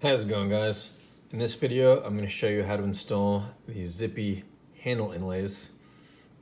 How's it going, guys? In this video, I'm going to show you how to install the Zippy handle inlays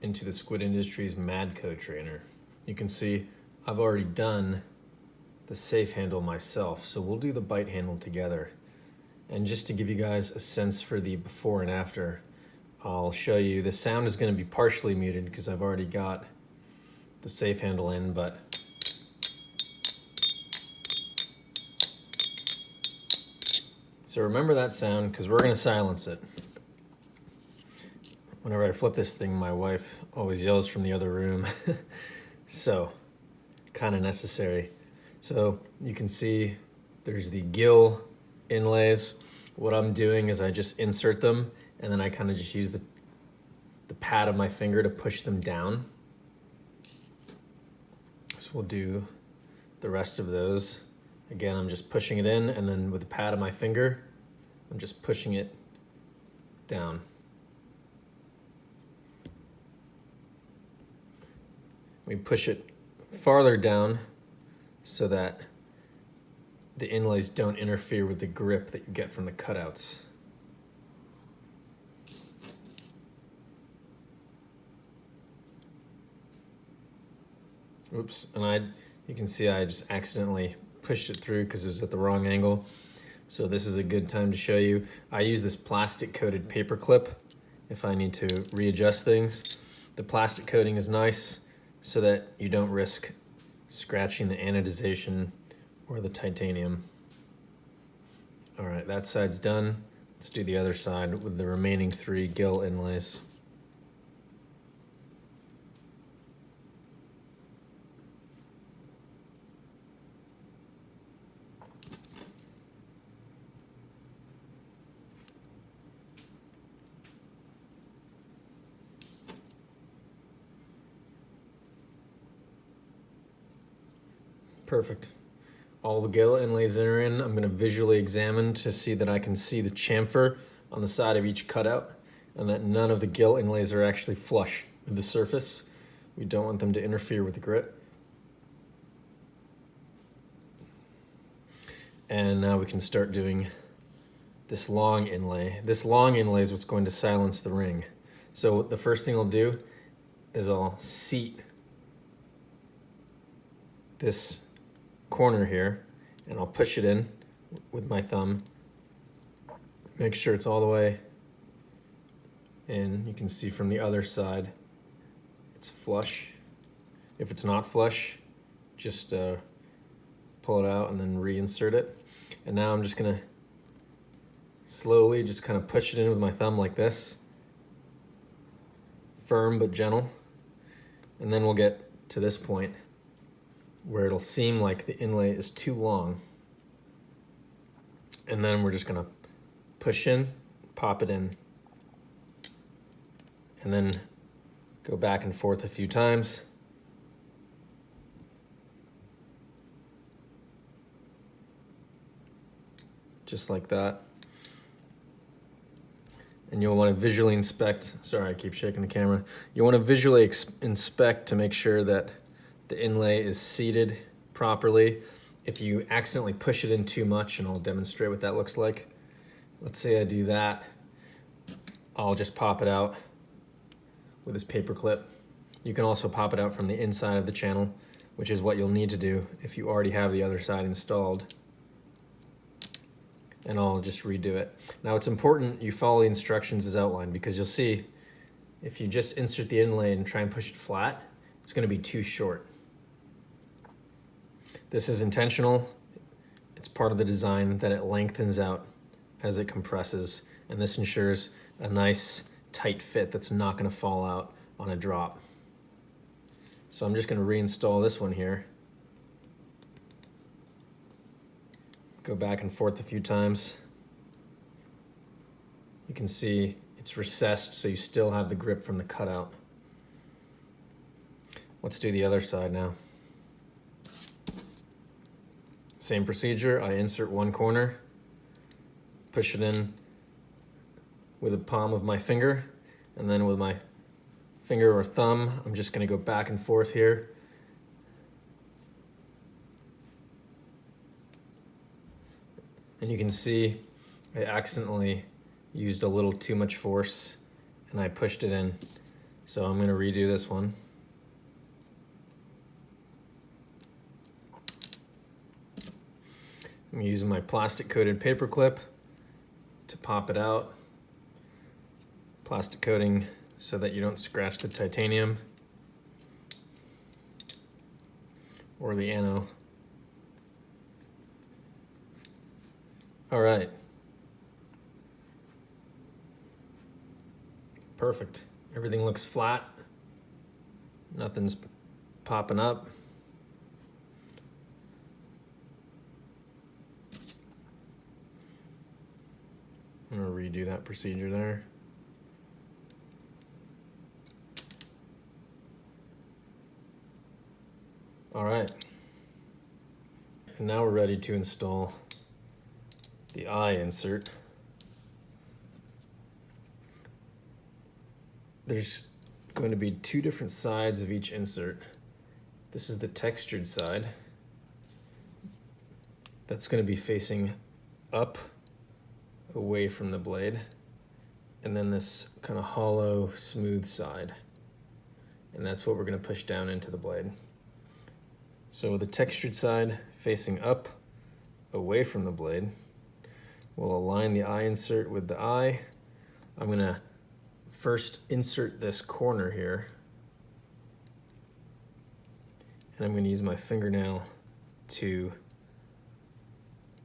into the Squid Industries Madko trainer. You can see I've already done the safe handle myself, so we'll do the bite handle together. And just to give you guys a sense for the before and after, I'll show you the sound is going to be partially muted because I've already got the safe handle in, but so remember that sound because we're going to silence it. Whenever I flip this thing, my wife always yells from the other room. So, kind of necessary. So you can see there's the gill inlays. What I'm doing is I just insert them and then I kind of just use the pad of my finger to push them down. So we'll do the rest of those. Again, I'm just pushing it in, and then with the pad of my finger, I'm just pushing it down. We push it farther down so that the inlays don't interfere with the grip that you get from the cutouts. Oops, and you can see I just accidentally pushed it through because it was at the wrong angle. So this is a good time to show you. I use this plastic coated paper clip if I need to readjust things. The plastic coating is nice so that you don't risk scratching the anodization or the titanium. All right, that side's done. Let's do the other side with the remaining 3 gill inlays. Perfect. All the gill inlays are in. I'm going to visually examine to see that I can see the chamfer on the side of each cutout and that none of the gill inlays are actually flush with the surface. We don't want them to interfere with the grip. And now we can start doing this long inlay. This long inlay is what's going to silence the ring. So the first thing I'll do is I'll seat this corner here and I'll push it in with my thumb. Make sure it's all the way in. You can see from the other side it's flush. If it's not flush, just pull it out and then reinsert it. And now I'm just gonna slowly just kind of push it in with my thumb like this. Firm but gentle. And then we'll get to this point where it'll seem like the inlay is too long. And then we're just gonna push in, pop it in, and then go back and forth a few times. Just like that. And you'll want to visually inspect, sorry I keep shaking the camera. You want to visually inspect to make sure that the inlay is seated properly. If you accidentally push it in too much, and I'll demonstrate what that looks like. Let's say I do that. I'll just pop it out with this paper clip. You can also pop it out from the inside of the channel, which is what you'll need to do if you already have the other side installed. And I'll just redo it. Now it's important you follow the instructions as outlined because you'll see if you just insert the inlay and try and push it flat, it's going to be too short. This is intentional. It's part of the design that it lengthens out as it compresses, and this ensures a nice tight fit that's not going to fall out on a drop. So I'm just going to reinstall this one here. Go back and forth a few times. You can see it's recessed so you still have the grip from the cutout. Let's do the other side now. Same procedure, I insert one corner, push it in with the palm of my finger, and then with my finger or thumb, I'm just gonna go back and forth here. And you can see I accidentally used a little too much force and I pushed it in. So I'm gonna redo this one. I'm using my plastic coated paper clip to pop it out. Plastic coating so that you don't scratch the titanium or the ano. All right. Perfect. Everything looks flat. Nothing's popping up. I'm gonna redo that procedure there. All right. And now we're ready to install the eye insert. There's going to be two different sides of each insert. This is the textured side. That's going to be facing up away from the blade. And then this kind of hollow, smooth side. And that's what we're going to push down into the blade. So the textured side facing up away from the blade, we'll align the eye insert with the eye. I'm going to first insert this corner here. And I'm going to use my fingernail to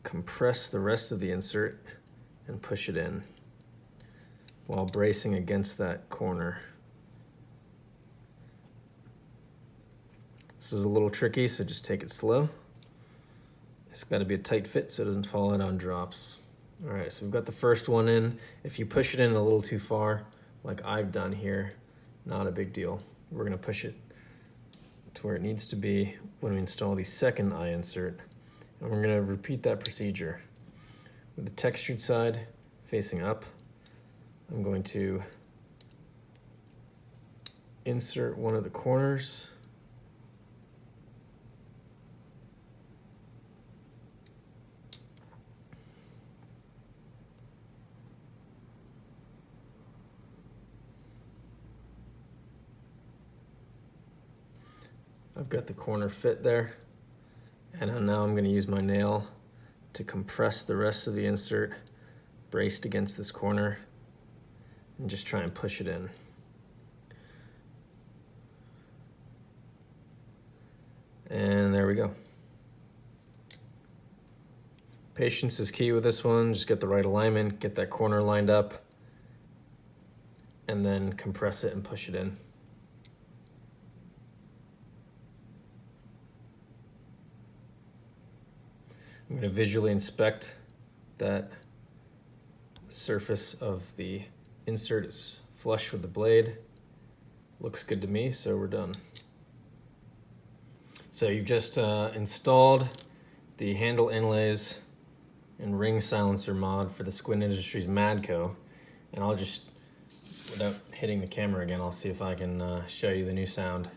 compress the rest of the insert and push it in while bracing against that corner. This is a little tricky, so just take it slow. It's got to be a tight fit so it doesn't fall out on drops. All right, so we've got the first one in. If you push it in a little too far, like I've done here, not a big deal. We're gonna push it to where it needs to be when we install the second eye insert. And we're gonna repeat that procedure. With the textured side facing up, I'm going to insert one of the corners. I've got the corner fit there, and now I'm going to use my nail to compress the rest of the insert braced against this corner and just try and push it in. And there we go. Patience is key with this one. Just get the right alignment, get that corner lined up, and then compress it and push it in. I'm going to visually inspect that the surface of the insert is flush with the blade. Looks good to me, so we're done. So you've just installed the handle inlays and ring silencer mod for the Squid Industries Madko. And I'll just, without hitting the camera again, I'll see if I can show you the new sound.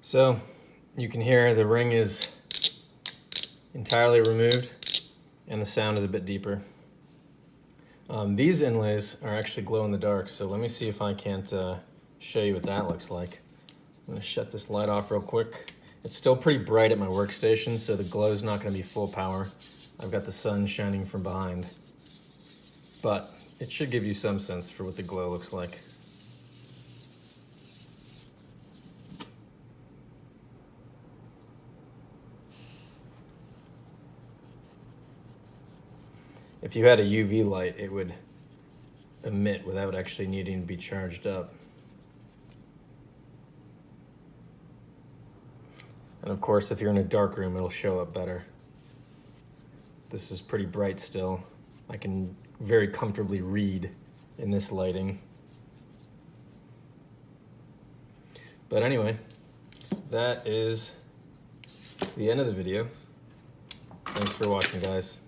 So you can hear the ring is entirely removed and the sound is a bit deeper. These inlays are actually glow in the dark, so let me see if I can't show you what that looks like. I'm gonna shut this light off real quick. It's still pretty bright at my workstation, so the glow's not gonna be full power. I've got the sun shining from behind, but it should give you some sense for what the glow looks like. If you had a UV light, it would emit without actually needing to be charged up. And of course, if you're in a dark room, it'll show up better. This is pretty bright still. I can very comfortably read in this lighting. But anyway, that is the end of the video. Thanks for watching, guys.